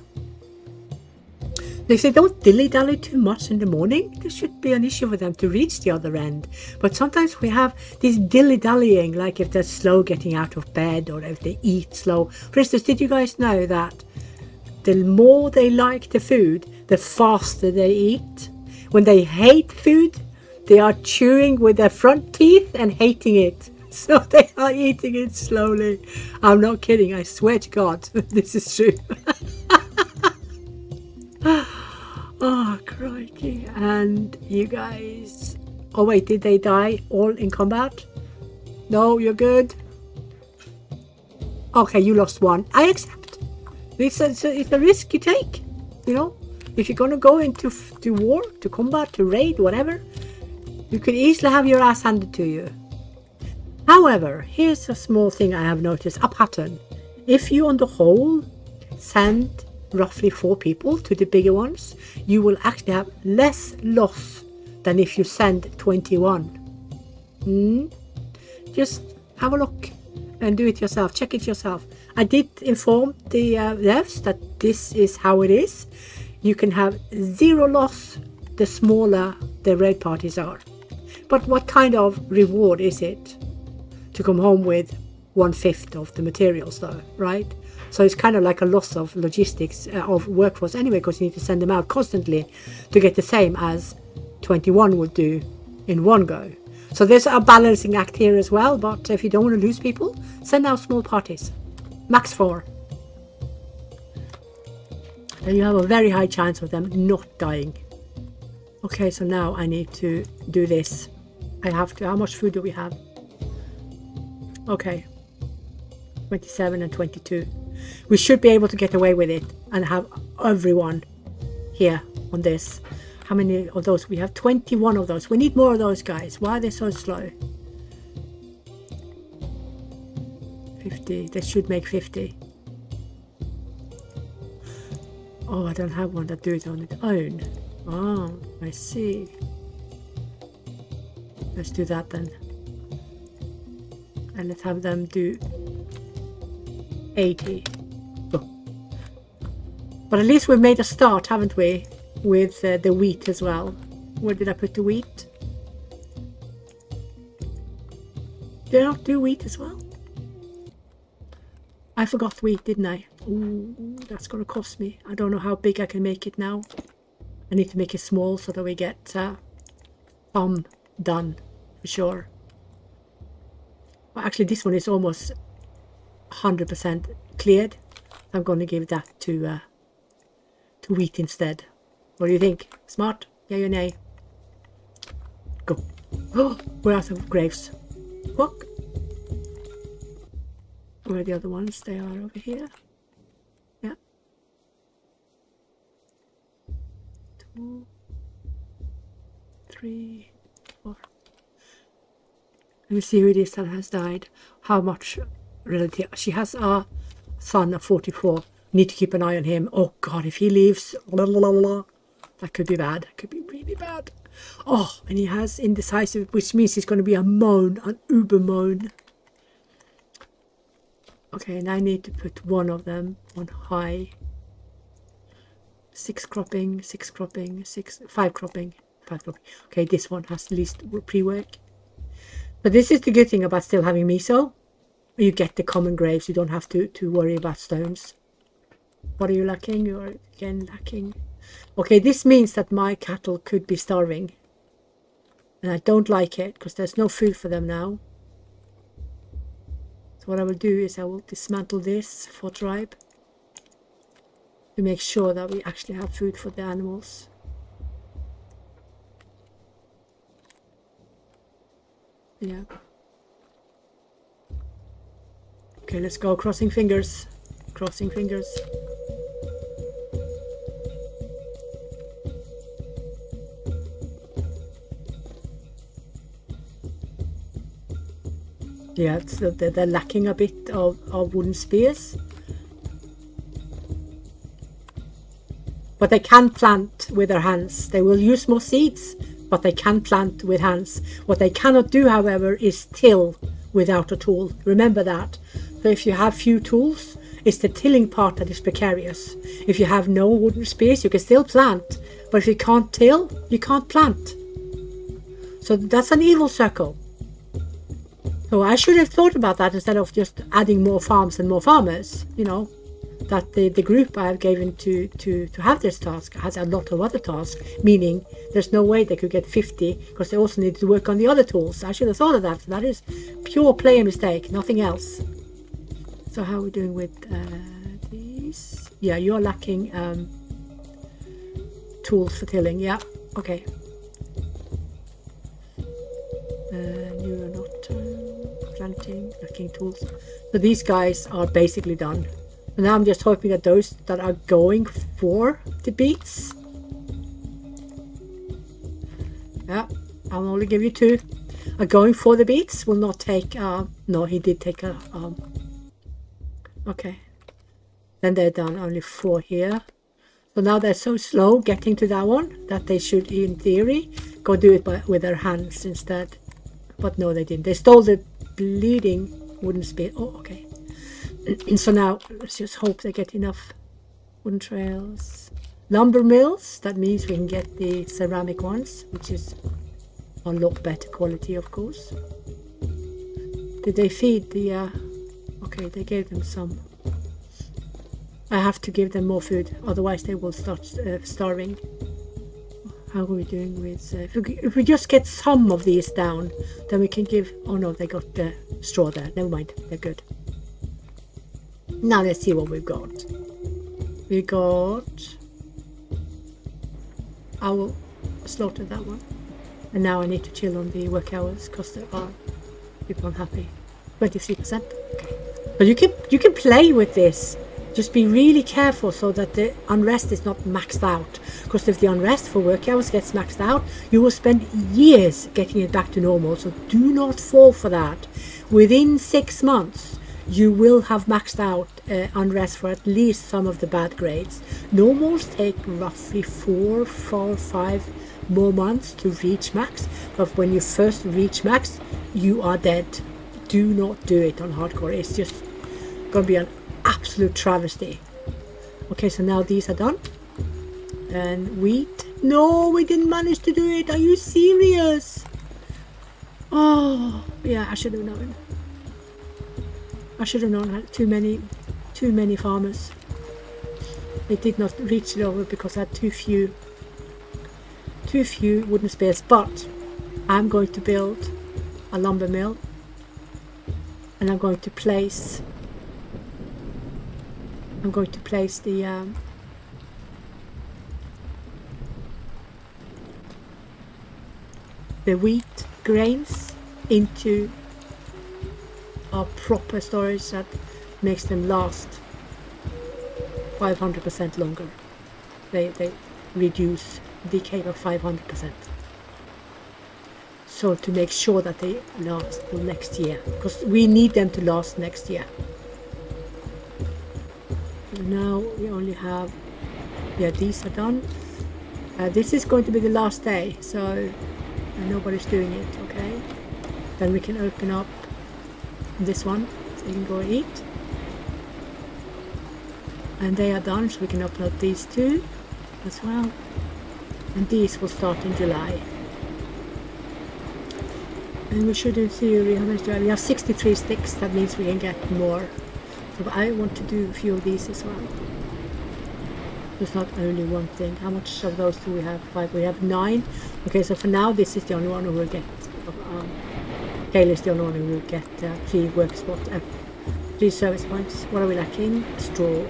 If they don't dilly-dally too much in the morning, there should be an issue for them to reach the other end. But sometimes we have this dilly-dallying, like if they're slow getting out of bed or if they eat slow. For instance, did you guys know that the more they like the food, the faster they eat? When they hate food, they are chewing with their front teeth and hating it. So they are eating it slowly. I'm not kidding. I swear to God, this is true. Oh, crikey. And you guys... Oh, wait. Did they die all in combat? No, you're good. Okay, you lost one. I accept. It's a risk you take, you know. If you're going to go into war, to combat, to raid, whatever, you could easily have your ass handed to you. However, here's a small thing I have noticed, a pattern. If you, on the whole, send roughly 4 people to the bigger ones, you will actually have less loss than if you send 21. Just have a look and do it yourself. Check it yourself. I did inform the devs that this is how it is. You can have 0 loss the smaller the raid parties are. But what kind of reward is it to come home with 1/5 of the materials though, right? So it's kind of like a loss of logistics, of workforce anyway, because you need to send them out constantly to get the same as 21 would do in one go. So there's a balancing act here as well, but if you don't want to lose people, send out small parties. Max 4. Then you have a very high chance of them not dying. Okay, so now I need to do this. I have to, how much food do we have? Okay. 27 and 22. We should be able to get away with it and have everyone here on this. How many of those? We have 21 of those. We need more of those guys. Why are they so slow? 50. They should make 50. Oh, I don't have one that do it on its own. Oh, I see. Let's do that then. And let's have them do 80. Oh. But at least we've made a start, haven't we? With the wheat as well. Where did I put the wheat? Did I not do wheat as well? I forgot wheat, didn't I? Ooh, that's going to cost me. I don't know how big I can make it now. I need to make it small so that we get done for sure. Well, actually, this one is almost 100% cleared. I'm going to give that to wheat instead. What do you think? Smart? Yay or nay? Go. Oh, we're out of graves. Walk. Where are the other ones? They are over here. Yeah. 2, 3, 4. Let me see who it is that has died. How much relative? She has a son of 44. Need to keep an eye on him. Oh God, if he leaves, blah, blah, blah, blah. That could be bad. That could be really bad. Oh, and he has indecisive, which means he's going to be a moan, an uber moan. Okay, and I need to put one of them on high. 6 cropping, 6 cropping, 5 cropping, 5 cropping. Okay, this one has the least pre-work. But this is the good thing about still having miso. You get the common graves. You don't have to worry about stones. What are you lacking? You're again lacking. Okay, this means that my cattle could be starving. And I don't like it because there's no food for them now. So what I will do is I will dismantle this for tribe. To make sure that we actually have food for the animals. Yeah. Okay, let's go. Crossing fingers. Crossing fingers. Yeah, so they're lacking a bit of wooden spears. But they can plant with their hands. They will use more seeds, but they can plant with hands. What they cannot do, however, is till without a tool. Remember that. So if you have few tools, it's the tilling part that is precarious. If you have no wooden spears, you can still plant. But if you can't till, you can't plant. So that's an evil circle. So I should have thought about that instead of just adding more farms and more farmers, you know. That the group I have given to have this task has a lot of other tasks, meaning there's no way they could get 50 because they also need to work on the other tools. I should have thought of that. That is pure player mistake, nothing else. So how are we doing with these? Yeah, you're lacking tools for tilling. Yeah, okay. You are not planting, lacking tools. So these guys are basically done. And now I'm just hoping that those that are going for the beets. Yeah, I'll only give you 2. Are going for the beets will not take. No, he did take a. Okay. Then they're done. Only 4 here. So now they're so slow getting to that one that they should, in theory, go do it with their hands instead. But no, they didn't. They stole the bleeding wooden spear. Oh, okay. So now let's just hope they get enough wooden trails. Lumber mills, that means we can get the ceramic ones, which is a lot better quality, of course. Did they feed the okay, they gave them some. I have to give them more food, otherwise they will start starving. How are we doing with... if we just get some of these down, then we can give... Oh no, they got the straw there. Never mind, they're good. Now let's see what we've got. We got... I will slaughter that one. And now I need to chill on the work hours because there are people unhappy. 23%. Okay. But you can play with this. Just be really careful so that the unrest is not maxed out. Because if the unrest for work hours gets maxed out, you will spend years getting it back to normal. So do not fall for that. Within 6 months, you will have maxed out unrest for at least some of the bad grades. Normals take roughly 4, 5 more months to reach max. But when you first reach max, you are dead. Do not do it on hardcore. It's just going to be an absolute travesty. Okay, so now these are done. And wheat. No, we didn't manage to do it. Are you serious? Oh, yeah, I should have known. I should have known. I had too many farmers. They did not reach it over because I had too few wooden spears. But I'm going to build a lumber mill, and I'm going to place the wheat grains into a proper storage that makes them last 500% longer. They reduce decay of 500%. So to make sure that they last till next year, because we need them to last next year. Now we only have, yeah, these are done. This is going to be the last day, so nobody's doing it. Okay, then we can open up this one so you can go and eat, and they are done, so we can open up these two as well, and these will start in July. And we should, in theory, how much do we have? 63 sticks. That means we can get more. So I want to do a few of these as well. There's not only one thing. How much of those do we have? 5. We have 9. Okay, so for now, this is the only one who will get. Haley is the only one who will get 3 work spots, 3 service points. What are we lacking? Straw.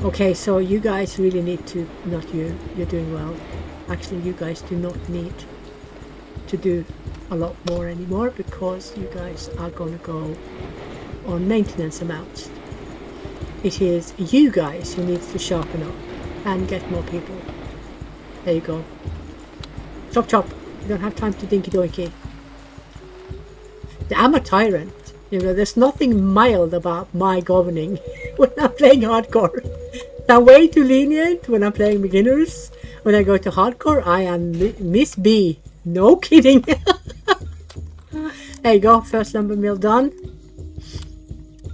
Okay, so you guys really need to, not you, you're doing well. Actually, you guys do not need to do a lot more anymore, because you guys are going to go on maintenance amounts. It is you guys who needs to sharpen up and get more people. There you go. Chop chop. You don't have time to dinky doinky. I'm a tyrant. You know, there's nothing mild about my governing when I'm playing hardcore. I'm way too lenient when I'm playing beginners. When I go to hardcore, I am Miss B. No kidding. There you go. First lumber mill done.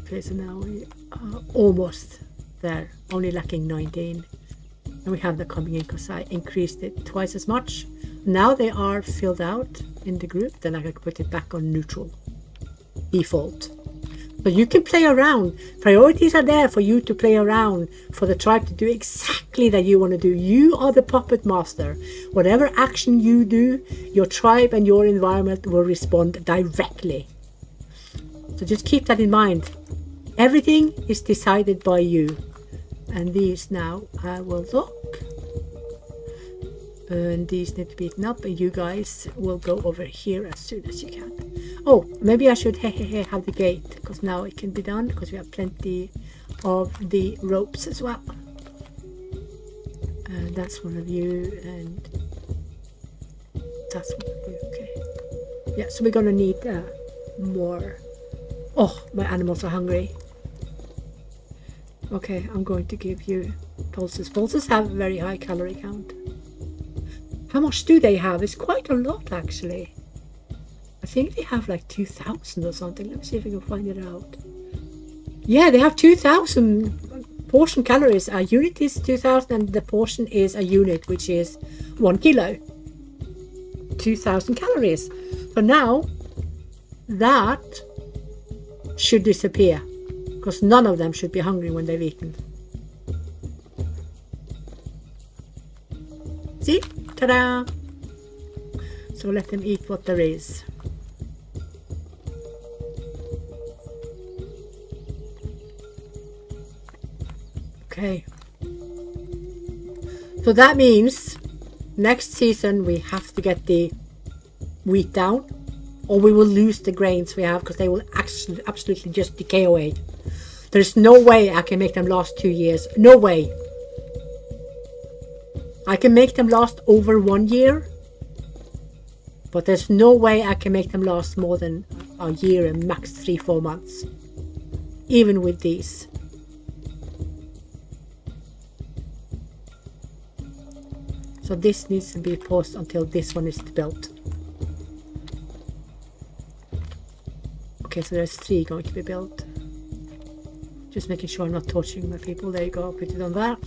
Okay, so now we are almost there. Only lacking 19. And we have them coming in because I increased it twice as much. Now they are filled out in the group. Then I can put it back on neutral. Default. But you can play around. Priorities are there for you to play around, for the tribe to do exactly that you want to do. You are the puppet master. Whatever action you do, your tribe and your environment will respond directly. So just keep that in mind. Everything is decided by you. And these now I will look. And these need to be eaten up, and you guys will go over here as soon as you can. Oh, maybe I should have the gate, because now it can be done, because we have plenty of the ropes as well. And that's one of you, and that's one of you. Okay. Yeah, so we're gonna need more. Oh, my animals are hungry. Okay, I'm going to give you pulses. Pulses have a very high calorie count. How much do they have? It's quite a lot, actually. I think they have like 2,000 or something. Let me see if I can find it out. Yeah, they have 2,000 portion calories. A unit is 2,000 and the portion is a unit, which is 1 kilo. 2,000 calories. So now, that should disappear. Because none of them should be hungry when they've eaten. See? Ta-da! So let them eat what there is. Okay. So that means next season we have to get the wheat down, or we will lose the grains we have because they will actually absolutely just decay away. There's no way I can make them last 2 years. No way. I can make them last over 1 year, but there's no way I can make them last more than a year and max 3-4 months, even with these. So this needs to be paused until this one is built. Okay, so there's 3 going to be built. Just making sure I'm not torturing my people. There you go, put it on that.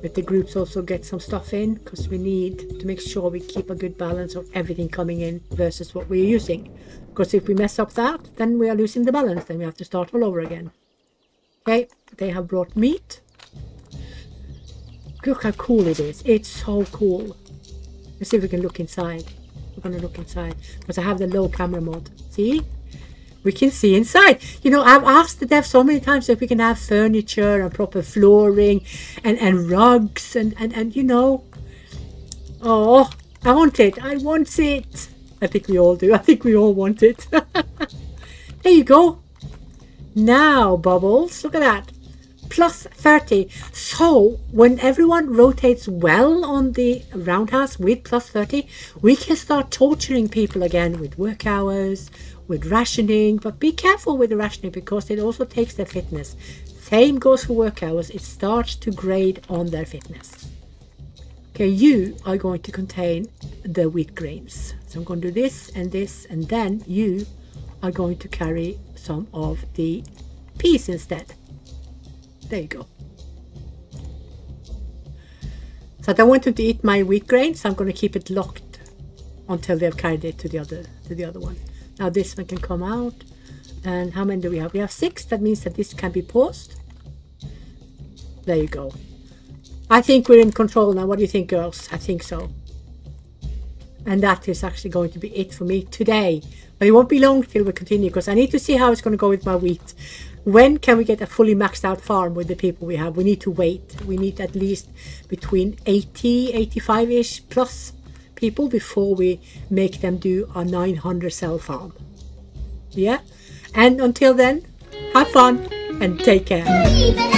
Let the groups also get some stuff in, because we need to make sure we keep a good balance of everything coming in versus what we're using. Because if we mess up that, then we are losing the balance. Then we have to start all over again. Okay, they have brought meat. Look how cool it is. It's so cool. Let's see if we can look inside. We're going to look inside because I have the low camera mode. See? We can see inside. You know, I've asked the dev so many times if we can have furniture and proper flooring and rugs and you know. Oh, I want it. I want it. I think we all do. I think we all want it. There you go. Now, Bubbles, look at that. Plus 30. So when everyone rotates well on the roundhouse with plus 30, we can start torturing people again with work hours, with rationing. But be careful with the rationing because it also takes their fitness. Same goes for work hours. It starts to grade on their fitness. Okay, you are going to contain the wheat grains. So I'm going to do this, and then you are going to carry some of the peas instead. There you go. So I don't want them to eat my wheat grain, so I'm going to keep it locked until they've carried it to the other one. Now this one can come out. And how many do we have? We have 6. That means that this can be paused. There you go. I think we're in control now. What do you think, girls? I think so. And that is actually going to be it for me today. But it won't be long till we continue because I need to see how it's going to go with my wheat. When can we get a fully maxed out farm with the people we have? We need to wait. We need at least between 80, 85-ish plus people before we make them do a 900 cell farm. Yeah? And until then, have fun and take care.